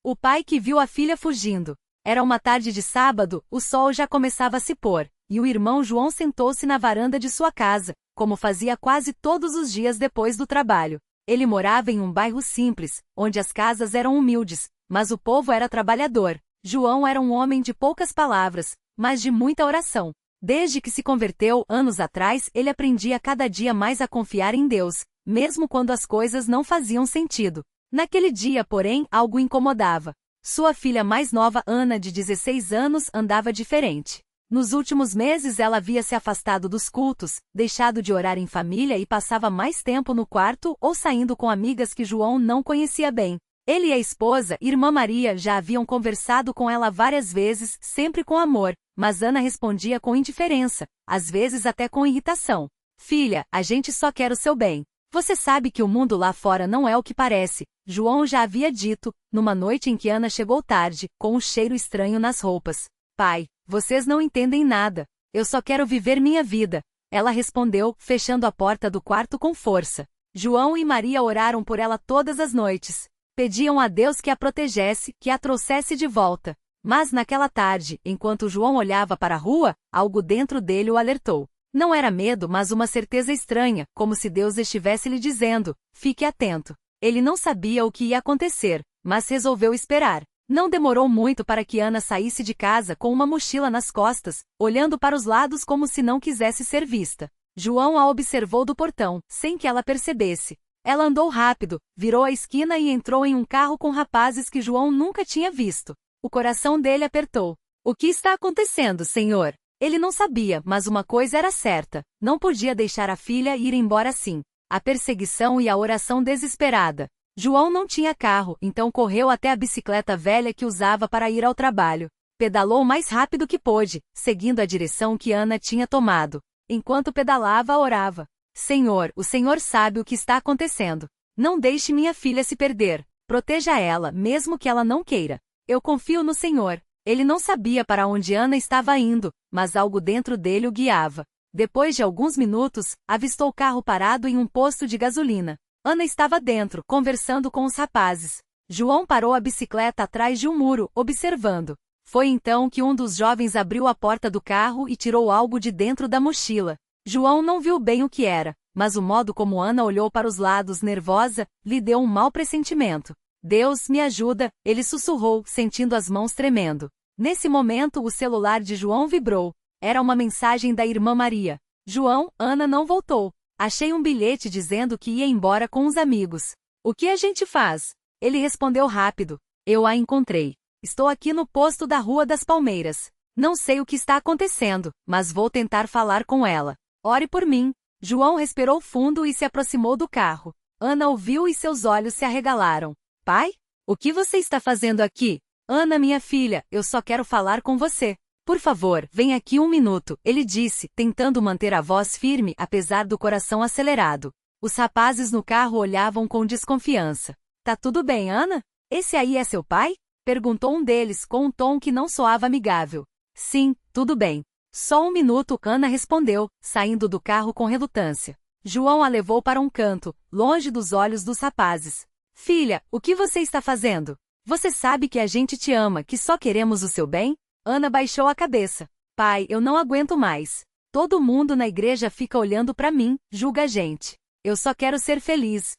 O pai que viu a filha fugindo. Era uma tarde de sábado, o sol já começava a se pôr, e o irmão João sentou-se na varanda de sua casa, como fazia quase todos os dias depois do trabalho. Ele morava em um bairro simples, onde as casas eram humildes, mas o povo era trabalhador. João era um homem de poucas palavras, mas de muita oração. Desde que se converteu, anos atrás, ele aprendia cada dia mais a confiar em Deus, mesmo quando as coisas não faziam sentido. Naquele dia, porém, algo incomodava. Sua filha mais nova, Ana, de 16 anos, andava diferente. Nos últimos meses ela havia se afastado dos cultos, deixado de orar em família e passava mais tempo no quarto ou saindo com amigas que João não conhecia bem. Ele e a esposa, irmã Maria, já haviam conversado com ela várias vezes, sempre com amor, mas Ana respondia com indiferença, às vezes até com irritação. Filha, a gente só quer o seu bem. Você sabe que o mundo lá fora não é o que parece, João já havia dito, numa noite em que Ana chegou tarde, com um cheiro estranho nas roupas. Pai, vocês não entendem nada. Eu só quero viver minha vida. Ela respondeu, fechando a porta do quarto com força. João e Maria oraram por ela todas as noites. Pediam a Deus que a protegesse, que a trouxesse de volta. Mas naquela tarde, enquanto João olhava para a rua, algo dentro dele o alertou. Não era medo, mas uma certeza estranha, como se Deus estivesse lhe dizendo, fique atento. Ele não sabia o que ia acontecer, mas resolveu esperar. Não demorou muito para que Ana saísse de casa com uma mochila nas costas, olhando para os lados como se não quisesse ser vista. João a observou do portão, sem que ela percebesse. Ela andou rápido, virou a esquina e entrou em um carro com rapazes que João nunca tinha visto. O coração dele apertou. O que está acontecendo, senhor? Ele não sabia, mas uma coisa era certa. Não podia deixar a filha ir embora assim. A perseguição e a oração desesperada. João não tinha carro, então correu até a bicicleta velha que usava para ir ao trabalho. Pedalou o mais rápido que pôde, seguindo a direção que Ana tinha tomado. Enquanto pedalava, orava. Senhor, o Senhor sabe o que está acontecendo. Não deixe minha filha se perder. Proteja ela, mesmo que ela não queira. Eu confio no Senhor. Ele não sabia para onde Ana estava indo, mas algo dentro dele o guiava. Depois de alguns minutos, avistou o carro parado em um posto de gasolina. Ana estava dentro, conversando com os rapazes. João parou a bicicleta atrás de um muro, observando. Foi então que um dos jovens abriu a porta do carro e tirou algo de dentro da mochila. João não viu bem o que era, mas o modo como Ana olhou para os lados nervosa, lhe deu um mau pressentimento. Deus, me ajuda, ele sussurrou, sentindo as mãos tremendo. Nesse momento o celular de João vibrou. Era uma mensagem da irmã Maria. João, Ana não voltou. Achei um bilhete dizendo que ia embora com os amigos. O que a gente faz? Ele respondeu rápido. Eu a encontrei. Estou aqui no posto da Rua das Palmeiras. Não sei o que está acontecendo, mas vou tentar falar com ela. Ore por mim. João respirou fundo e se aproximou do carro. Ana ouviu e seus olhos se arregalaram. Pai? O que você está fazendo aqui? Ana, minha filha, eu só quero falar com você. Por favor, vem aqui um minuto, ele disse, tentando manter a voz firme apesar do coração acelerado. Os rapazes no carro olhavam com desconfiança. Tá tudo bem, Ana? Esse aí é seu pai? Perguntou um deles com um tom que não soava amigável. Sim, tudo bem. Só um minuto, Ana respondeu, saindo do carro com relutância. João a levou para um canto, longe dos olhos dos rapazes. Filha, o que você está fazendo? Você sabe que a gente te ama, que só queremos o seu bem? Ana baixou a cabeça. Pai, eu não aguento mais. Todo mundo na igreja fica olhando para mim, julga a gente. Eu só quero ser feliz.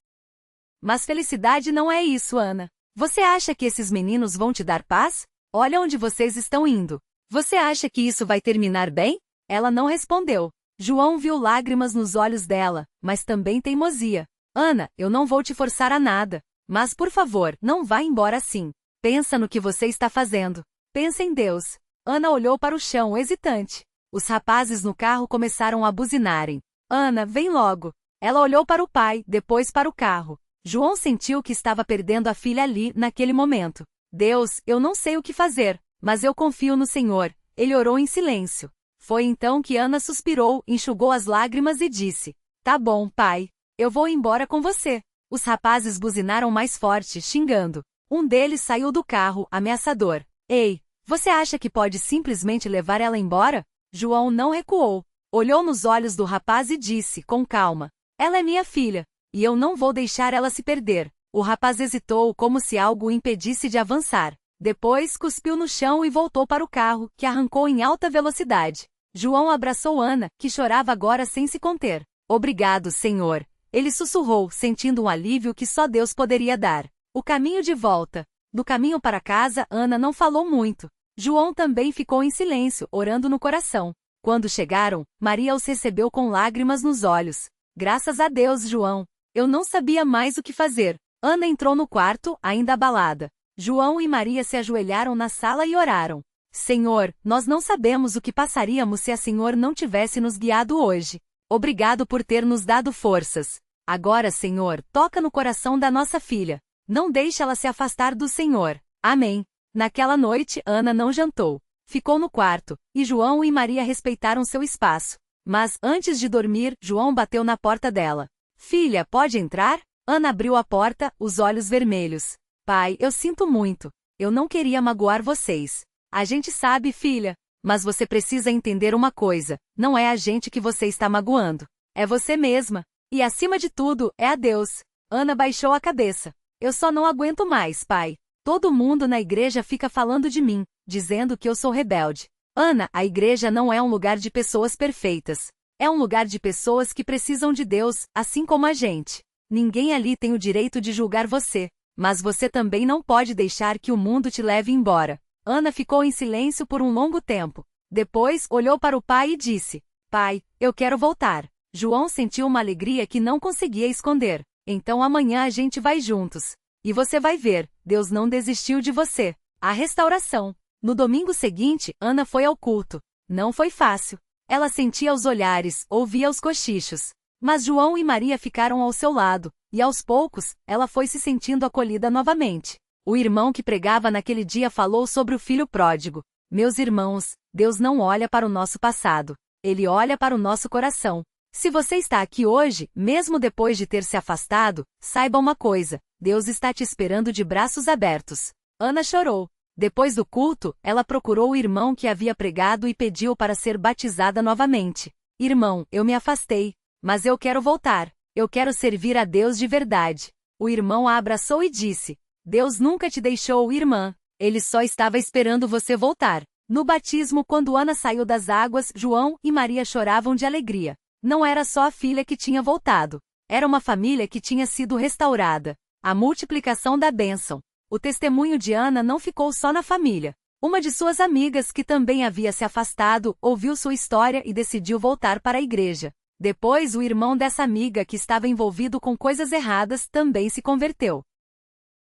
Mas felicidade não é isso, Ana. Você acha que esses meninos vão te dar paz? Olha onde vocês estão indo. Você acha que isso vai terminar bem? Ela não respondeu. João viu lágrimas nos olhos dela, mas também teimosia. Ana, eu não vou te forçar a nada. Mas por favor, não vá embora assim. Pensa no que você está fazendo. Pensa em Deus. Ana olhou para o chão, hesitante. Os rapazes no carro começaram a buzinarem. Ana, vem logo. Ela olhou para o pai, depois para o carro. João sentiu que estava perdendo a filha ali, naquele momento. Deus, eu não sei o que fazer, mas eu confio no Senhor. Ele orou em silêncio. Foi então que Ana suspirou, enxugou as lágrimas e disse: Tá bom, pai. Eu vou embora com você. Os rapazes buzinaram mais forte, xingando. Um deles saiu do carro, ameaçador. Ei, você acha que pode simplesmente levar ela embora? João não recuou. Olhou nos olhos do rapaz e disse, com calma: Ela é minha filha, e eu não vou deixar ela se perder. O rapaz hesitou como se algo o impedisse de avançar. Depois, cuspiu no chão e voltou para o carro, que arrancou em alta velocidade. João abraçou Ana, que chorava agora sem se conter. Obrigado, Senhor. Ele sussurrou, sentindo um alívio que só Deus poderia dar. O caminho de volta. Do caminho para casa, Ana não falou muito. João também ficou em silêncio, orando no coração. Quando chegaram, Maria os recebeu com lágrimas nos olhos. Graças a Deus, João. Eu não sabia mais o que fazer. Ana entrou no quarto, ainda abalada. João e Maria se ajoelharam na sala e oraram. Senhor, nós não sabemos o que passaríamos se a Senhor não tivesse nos guiado hoje. Obrigado por ter nos dado forças. Agora, Senhor, toca no coração da nossa filha. Não deixe ela se afastar do Senhor. Amém. Naquela noite, Ana não jantou. Ficou no quarto, e João e Maria respeitaram seu espaço. Mas, antes de dormir, João bateu na porta dela. Filha, pode entrar? Ana abriu a porta, os olhos vermelhos. Pai, eu sinto muito. Eu não queria magoar vocês. A gente sabe, filha. Mas você precisa entender uma coisa. Não é a gente que você está magoando. É você mesma. E acima de tudo, é a Deus. Ana baixou a cabeça. Eu só não aguento mais, pai. Todo mundo na igreja fica falando de mim, dizendo que eu sou rebelde. Ana, a igreja não é um lugar de pessoas perfeitas. É um lugar de pessoas que precisam de Deus, assim como a gente. Ninguém ali tem o direito de julgar você. Mas você também não pode deixar que o mundo te leve embora. Ana ficou em silêncio por um longo tempo. Depois, olhou para o pai e disse: Pai, eu quero voltar. João sentiu uma alegria que não conseguia esconder. Então amanhã a gente vai juntos. E você vai ver, Deus não desistiu de você. A restauração. No domingo seguinte, Ana foi ao culto. Não foi fácil. Ela sentia os olhares, ouvia os cochichos. Mas João e Maria ficaram ao seu lado, e aos poucos, ela foi se sentindo acolhida novamente. O irmão que pregava naquele dia falou sobre o filho pródigo. Meus irmãos, Deus não olha para o nosso passado. Ele olha para o nosso coração. Se você está aqui hoje, mesmo depois de ter se afastado, saiba uma coisa, Deus está te esperando de braços abertos. Ana chorou. Depois do culto, ela procurou o irmão que havia pregado e pediu para ser batizada novamente. Irmão, eu me afastei, mas eu quero voltar. Eu quero servir a Deus de verdade. O irmão a abraçou e disse: Deus nunca te deixou, irmã. Ele só estava esperando você voltar. No batismo, quando Ana saiu das águas, João e Maria choravam de alegria. Não era só a filha que tinha voltado. Era uma família que tinha sido restaurada. A multiplicação da bênção. O testemunho de Ana não ficou só na família. Uma de suas amigas, que também havia se afastado, ouviu sua história e decidiu voltar para a igreja. Depois, o irmão dessa amiga, que estava envolvido com coisas erradas, também se converteu.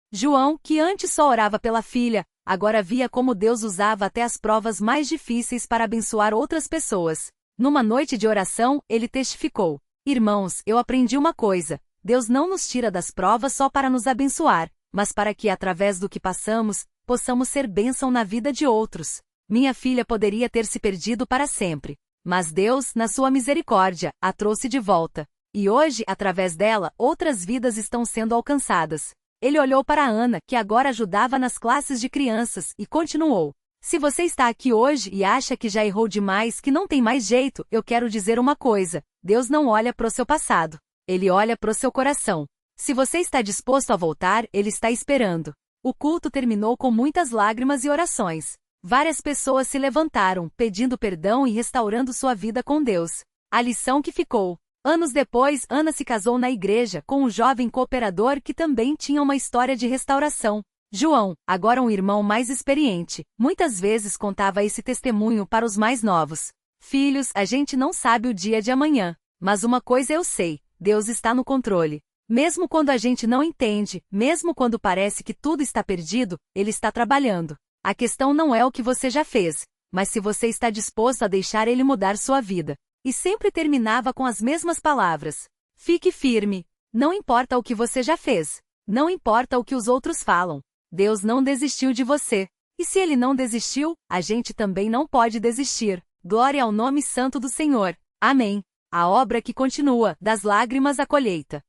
João, que antes só orava pela filha, agora via como Deus usava até as provas mais difíceis para abençoar outras pessoas. Numa noite de oração, ele testificou: Irmãos, eu aprendi uma coisa. Deus não nos tira das provas só para nos abençoar, mas para que, através do que passamos, possamos ser bênção na vida de outros. Minha filha poderia ter se perdido para sempre. Mas Deus, na sua misericórdia, a trouxe de volta. E hoje, através dela, outras vidas estão sendo alcançadas. Ele olhou para Ana, que agora ajudava nas classes de crianças, e continuou: Se você está aqui hoje e acha que já errou demais, que não tem mais jeito, eu quero dizer uma coisa: Deus não olha para o seu passado. Ele olha para o seu coração. Se você está disposto a voltar, Ele está esperando. O culto terminou com muitas lágrimas e orações. Várias pessoas se levantaram, pedindo perdão e restaurando sua vida com Deus. A lição que ficou. Anos depois, Ana se casou na igreja com um jovem cooperador que também tinha uma história de restauração. João, agora um irmão mais experiente, muitas vezes contava esse testemunho para os mais novos. Filhos, a gente não sabe o dia de amanhã. Mas uma coisa eu sei, Deus está no controle. Mesmo quando a gente não entende, mesmo quando parece que tudo está perdido, Ele está trabalhando. A questão não é o que você já fez, mas se você está disposto a deixar Ele mudar sua vida. E sempre terminava com as mesmas palavras: Fique firme. Não importa o que você já fez. Não importa o que os outros falam. Deus não desistiu de você. E se Ele não desistiu, a gente também não pode desistir. Glória ao nome santo do Senhor. Amém. A obra que continua, das lágrimas à colheita.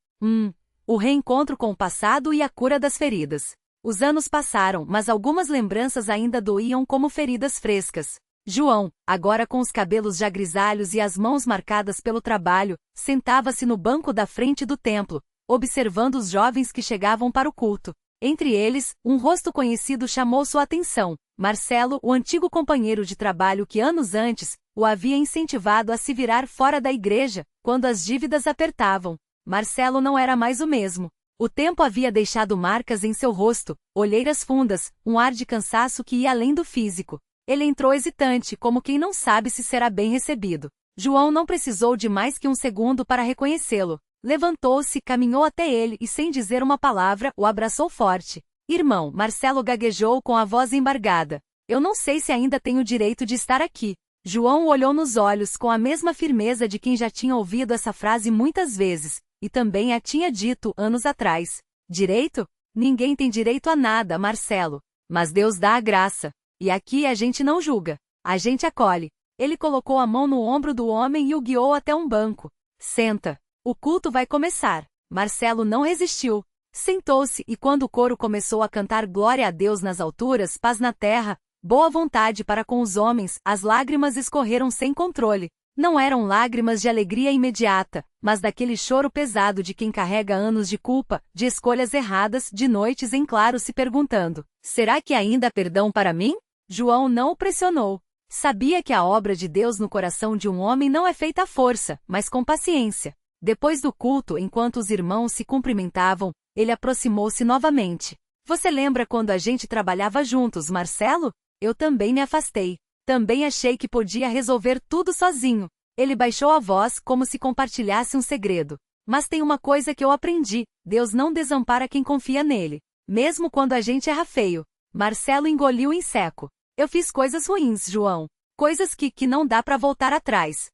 O reencontro com o passado e a cura das feridas. Os anos passaram, mas algumas lembranças ainda doíam como feridas frescas. João, agora com os cabelos já grisalhos e as mãos marcadas pelo trabalho, sentava-se no banco da frente do templo, observando os jovens que chegavam para o culto. Entre eles, um rosto conhecido chamou sua atenção: Marcelo, o antigo companheiro de trabalho que anos antes o havia incentivado a se virar fora da igreja, quando as dívidas apertavam. Marcelo não era mais o mesmo. O tempo havia deixado marcas em seu rosto, olheiras fundas, um ar de cansaço que ia além do físico. Ele entrou hesitante, como quem não sabe se será bem recebido. João não precisou de mais que um segundo para reconhecê-lo. Levantou-se, caminhou até ele e, sem dizer uma palavra, o abraçou forte. Irmão, Marcelo gaguejou com a voz embargada. Eu não sei se ainda tenho o direito de estar aqui. João o olhou nos olhos com a mesma firmeza de quem já tinha ouvido essa frase muitas vezes, e também a tinha dito anos atrás. Direito? Ninguém tem direito a nada, Marcelo. Mas Deus dá a graça. E aqui a gente não julga. A gente acolhe. Ele colocou a mão no ombro do homem e o guiou até um banco. Senta. O culto vai começar. Marcelo não resistiu. Sentou-se e quando o coro começou a cantar glória a Deus nas alturas, paz na terra, boa vontade para com os homens, as lágrimas escorreram sem controle. Não eram lágrimas de alegria imediata, mas daquele choro pesado de quem carrega anos de culpa, de escolhas erradas, de noites em claro se perguntando: será que ainda há perdão para mim? João não o pressionou. Sabia que a obra de Deus no coração de um homem não é feita à força, mas com paciência. Depois do culto, enquanto os irmãos se cumprimentavam, ele aproximou-se novamente. Você lembra quando a gente trabalhava juntos, Marcelo? Eu também me afastei. Também achei que podia resolver tudo sozinho. Ele baixou a voz como se compartilhasse um segredo. Mas tem uma coisa que eu aprendi: Deus não desampara quem confia nele. Mesmo quando a gente erra feio. Marcelo engoliu em seco. Eu fiz coisas ruins, João. Coisas que não dá para voltar atrás.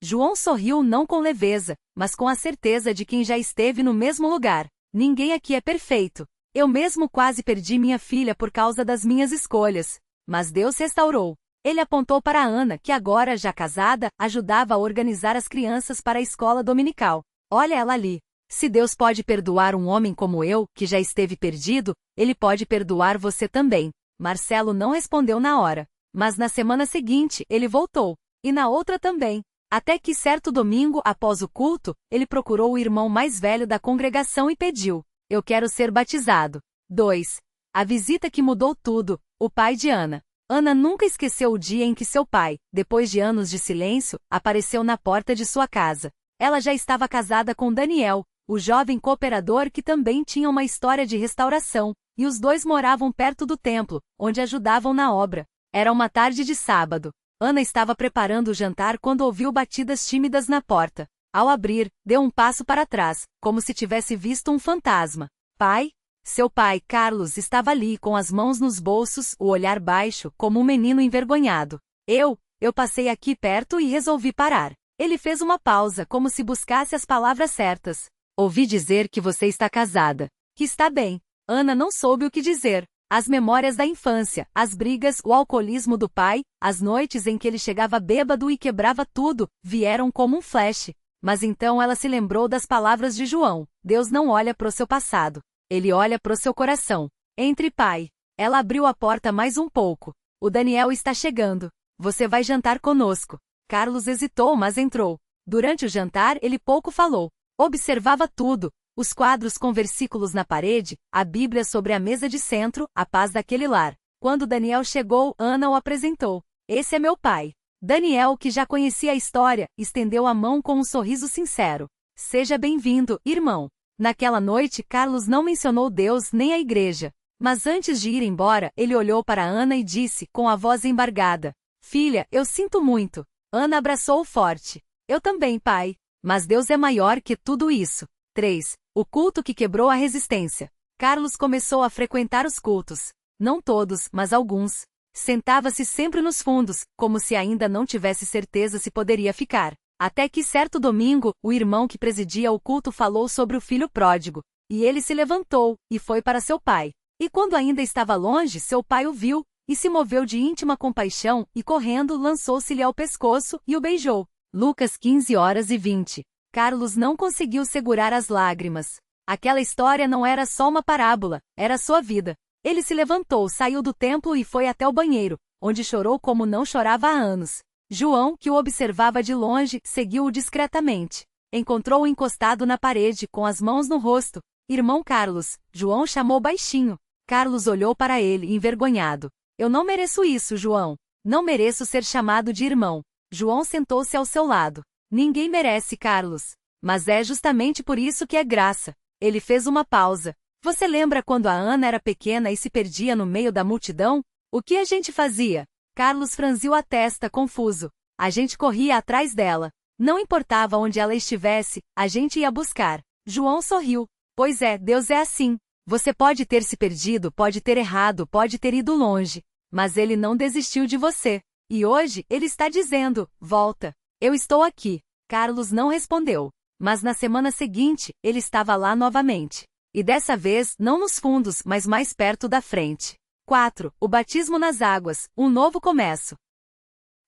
João sorriu não com leveza, mas com a certeza de quem já esteve no mesmo lugar. Ninguém aqui é perfeito. Eu mesmo quase perdi minha filha por causa das minhas escolhas. Mas Deus restaurou. Ele apontou para Ana, que agora, já casada, ajudava a organizar as crianças para a escola dominical. Olha ela ali. Se Deus pode perdoar um homem como eu, que já esteve perdido, Ele pode perdoar você também. Marcelo não respondeu na hora. Mas na semana seguinte, ele voltou. E na outra também. Até que certo domingo, após o culto, ele procurou o irmão mais velho da congregação e pediu: eu quero ser batizado. 2. A visita que mudou tudo, o pai de Ana. Ana nunca esqueceu o dia em que seu pai, depois de anos de silêncio, apareceu na porta de sua casa. Ela já estava casada com Daniel, o jovem cooperador que também tinha uma história de restauração, e os dois moravam perto do templo, onde ajudavam na obra. Era uma tarde de sábado. Ana estava preparando o jantar quando ouviu batidas tímidas na porta. Ao abrir, deu um passo para trás, como se tivesse visto um fantasma. Pai? Seu pai, Carlos, estava ali com as mãos nos bolsos, o olhar baixo, como um menino envergonhado. Eu passei aqui perto e resolvi parar. Ele fez uma pausa, como se buscasse as palavras certas. Ouvi dizer que você está casada. Que está bem. Ana não soube o que dizer. As memórias da infância, as brigas, o alcoolismo do pai, as noites em que ele chegava bêbado e quebrava tudo, vieram como um flash. Mas então ela se lembrou das palavras de João: Deus não olha pro seu passado. Ele olha pro seu coração. Entre pai. Ela abriu a porta mais um pouco. O Daniel está chegando. Você vai jantar conosco. Carlos hesitou, mas entrou. Durante o jantar ele pouco falou. Observava tudo. Os quadros com versículos na parede, a Bíblia sobre a mesa de centro, a paz daquele lar. Quando Daniel chegou, Ana o apresentou. Esse é meu pai. Daniel, que já conhecia a história, estendeu a mão com um sorriso sincero. Seja bem-vindo, irmão. Naquela noite, Carlos não mencionou Deus nem a igreja. Mas antes de ir embora, ele olhou para Ana e disse, com a voz embargada: Filha, eu sinto muito. Ana abraçou-o forte. Eu também, pai. Mas Deus é maior que tudo isso. 3. O culto que quebrou a resistência. Carlos começou a frequentar os cultos. Não todos, mas alguns. Sentava-se sempre nos fundos, como se ainda não tivesse certeza se poderia ficar. Até que certo domingo, o irmão que presidia o culto falou sobre o filho pródigo. E ele se levantou, e foi para seu pai. E quando ainda estava longe, seu pai o viu, e se moveu de íntima compaixão, e correndo lançou-se-lhe ao pescoço, e o beijou. Lucas 15h20. Carlos não conseguiu segurar as lágrimas. Aquela história não era só uma parábola, era sua vida. Ele se levantou, saiu do templo e foi até o banheiro, onde chorou como não chorava há anos. João, que o observava de longe, seguiu-o discretamente. Encontrou-o encostado na parede, com as mãos no rosto. Irmão Carlos, João chamou baixinho. Carlos olhou para ele, envergonhado. Eu não mereço isso, João. Não mereço ser chamado de irmão. João sentou-se ao seu lado. Ninguém merece, Carlos. Mas é justamente por isso que é graça. Ele fez uma pausa. Você lembra quando a Ana era pequena e se perdia no meio da multidão? O que a gente fazia? Carlos franziu a testa, confuso. A gente corria atrás dela. Não importava onde ela estivesse, a gente ia buscar. João sorriu. Pois é, Deus é assim. Você pode ter se perdido, pode ter errado, pode ter ido longe. Mas ele não desistiu de você. E hoje, ele está dizendo, volta. Eu estou aqui. Carlos não respondeu. Mas na semana seguinte, ele estava lá novamente. E dessa vez, não nos fundos, mas mais perto da frente. 4. O batismo nas águas, um novo começo.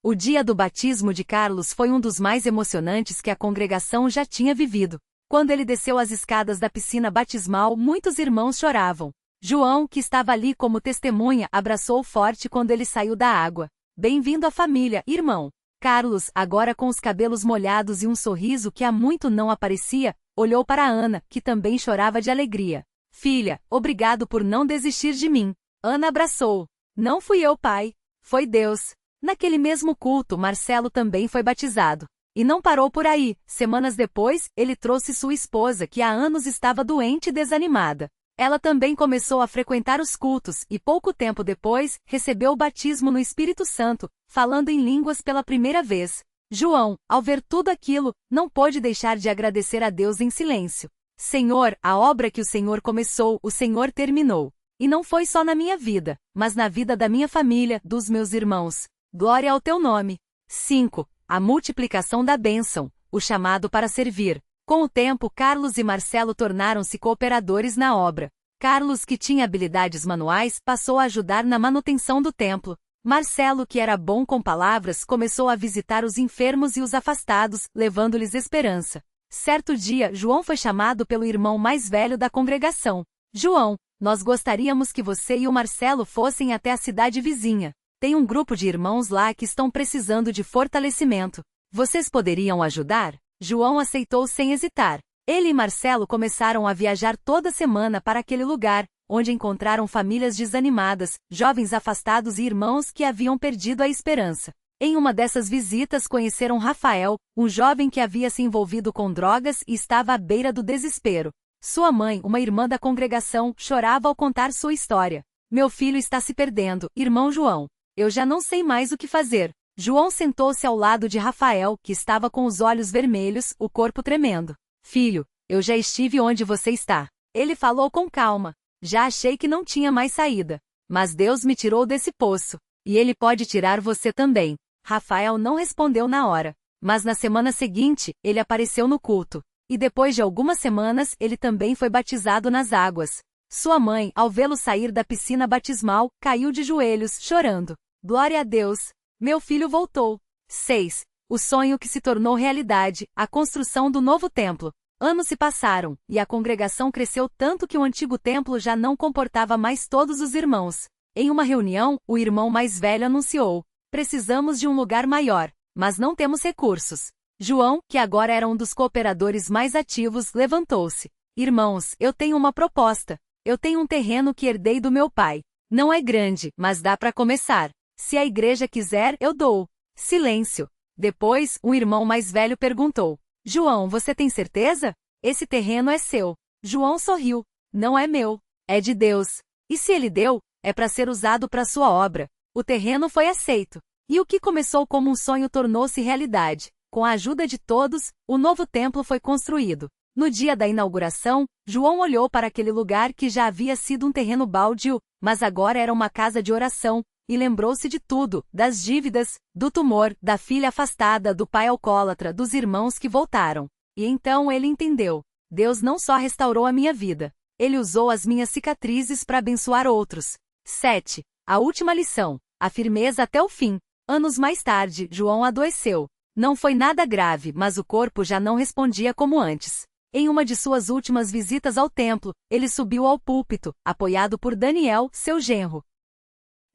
O dia do batismo de Carlos foi um dos mais emocionantes que a congregação já tinha vivido. Quando ele desceu as escadas da piscina batismal, muitos irmãos choravam. João, que estava ali como testemunha, abraçou forte quando ele saiu da água. Bem-vindo à família, irmão. Carlos, agora com os cabelos molhados e um sorriso que há muito não aparecia, olhou para Ana, que também chorava de alegria. Filha, obrigado por não desistir de mim. Ana abraçou. Não fui eu, pai. Foi Deus. Naquele mesmo culto, Marcelo também foi batizado. E não parou por aí. Semanas depois, ele trouxe sua esposa, que há anos estava doente e desanimada. Ela também começou a frequentar os cultos e pouco tempo depois, recebeu o batismo no Espírito Santo, falando em línguas pela primeira vez. João, ao ver tudo aquilo, não pôde deixar de agradecer a Deus em silêncio. Senhor, a obra que o Senhor começou, o Senhor terminou. E não foi só na minha vida, mas na vida da minha família, dos meus irmãos. Glória ao teu nome. 5. A multiplicação da bênção, o chamado para servir. Com o tempo, Carlos e Marcelo tornaram-se cooperadores na obra. Carlos, que tinha habilidades manuais, passou a ajudar na manutenção do templo. Marcelo, que era bom com palavras, começou a visitar os enfermos e os afastados, levando-lhes esperança. Certo dia, João foi chamado pelo irmão mais velho da congregação. João, nós gostaríamos que você e o Marcelo fossem até a cidade vizinha. Tem um grupo de irmãos lá que estão precisando de fortalecimento. Vocês poderiam ajudar? João aceitou sem hesitar. Ele e Marcelo começaram a viajar toda semana para aquele lugar, onde encontraram famílias desanimadas, jovens afastados e irmãos que haviam perdido a esperança. Em uma dessas visitas conheceram Rafael, um jovem que havia se envolvido com drogas e estava à beira do desespero. Sua mãe, uma irmã da congregação, chorava ao contar sua história. Meu filho está se perdendo, irmão João. Eu já não sei mais o que fazer. João sentou-se ao lado de Rafael, que estava com os olhos vermelhos, o corpo tremendo. Filho, eu já estive onde você está. Ele falou com calma. Já achei que não tinha mais saída. Mas Deus me tirou desse poço. E Ele pode tirar você também. Rafael não respondeu na hora. Mas na semana seguinte, ele apareceu no culto. E depois de algumas semanas, ele também foi batizado nas águas. Sua mãe, ao vê-lo sair da piscina batismal, caiu de joelhos, chorando. Glória a Deus! Meu filho voltou. 6. O sonho que se tornou realidade, a construção do novo templo. Anos se passaram, e a congregação cresceu tanto que o antigo templo já não comportava mais todos os irmãos. Em uma reunião, o irmão mais velho anunciou: precisamos de um lugar maior, mas não temos recursos. João, que agora era um dos cooperadores mais ativos, levantou-se. Irmãos, eu tenho uma proposta. Eu tenho um terreno que herdei do meu pai. Não é grande, mas dá para começar. Se a igreja quiser, eu dou. Silêncio. Depois, um irmão mais velho perguntou: João, você tem certeza? Esse terreno é seu. João sorriu. Não é meu. É de Deus. E se ele deu, é para ser usado para sua obra. O terreno foi aceito. E o que começou como um sonho tornou-se realidade. Com a ajuda de todos, o novo templo foi construído. No dia da inauguração, João olhou para aquele lugar que já havia sido um terreno baldio, mas agora era uma casa de oração, e lembrou-se de tudo, das dívidas, do tumor, da filha afastada, do pai alcoólatra, dos irmãos que voltaram. E então ele entendeu: Deus não só restaurou a minha vida, Ele usou as minhas cicatrizes para abençoar outros. 7. A última lição: a firmeza até o fim. Anos mais tarde, João adoeceu. Não foi nada grave, mas o corpo já não respondia como antes. Em uma de suas últimas visitas ao templo, ele subiu ao púlpito, apoiado por Daniel, seu genro.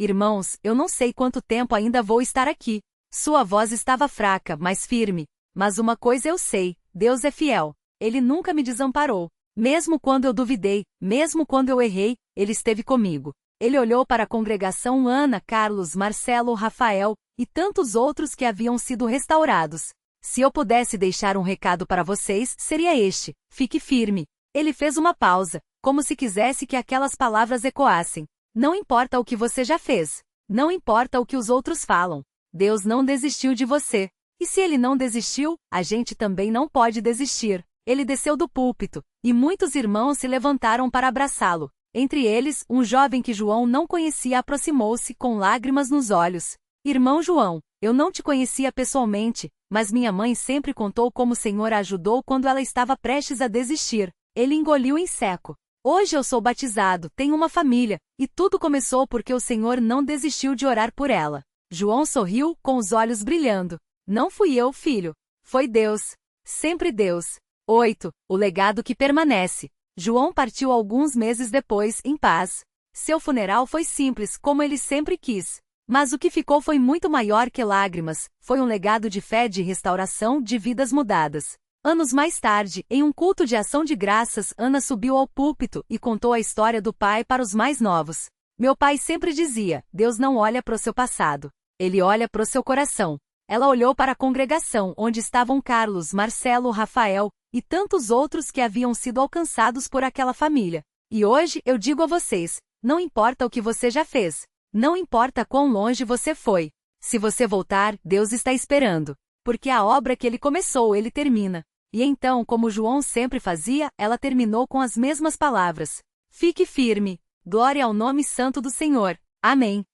Irmãos, eu não sei quanto tempo ainda vou estar aqui. Sua voz estava fraca, mas firme. Mas uma coisa eu sei: Deus é fiel. Ele nunca me desamparou. Mesmo quando eu duvidei, mesmo quando eu errei, Ele esteve comigo. Ele olhou para a congregação Ana, Carlos, Marcelo, Rafael e tantos outros que haviam sido restaurados. Se eu pudesse deixar um recado para vocês, seria este: fique firme. Ele fez uma pausa, como se quisesse que aquelas palavras ecoassem. Não importa o que você já fez. Não importa o que os outros falam. Deus não desistiu de você. E se Ele não desistiu, a gente também não pode desistir. Ele desceu do púlpito, e muitos irmãos se levantaram para abraçá-lo. Entre eles, um jovem que João não conhecia aproximou-se com lágrimas nos olhos. Irmão João, eu não te conhecia pessoalmente, mas minha mãe sempre contou como o Senhor a ajudou quando ela estava prestes a desistir. Ele engoliu em seco. Hoje eu sou batizado, tenho uma família, e tudo começou porque o Senhor não desistiu de orar por ela. João sorriu, com os olhos brilhando. Não fui eu, filho. Foi Deus. Sempre Deus. 8. O legado que permanece. João partiu alguns meses depois, em paz. Seu funeral foi simples, como ele sempre quis. Mas o que ficou foi muito maior que lágrimas, foi um legado de fé, de restauração, de vidas mudadas. Anos mais tarde, em um culto de ação de graças, Ana subiu ao púlpito e contou a história do pai para os mais novos. Meu pai sempre dizia: Deus não olha para o seu passado. Ele olha para o seu coração. Ela olhou para a congregação onde estavam Carlos, Marcelo, Rafael e tantos outros que haviam sido alcançados por aquela família. E hoje eu digo a vocês: não importa o que você já fez. Não importa quão longe você foi. Se você voltar, Deus está esperando. Porque a obra que Ele começou, Ele termina. E então, como João sempre fazia, ela terminou com as mesmas palavras: fique firme. Glória ao nome santo do Senhor. Amém.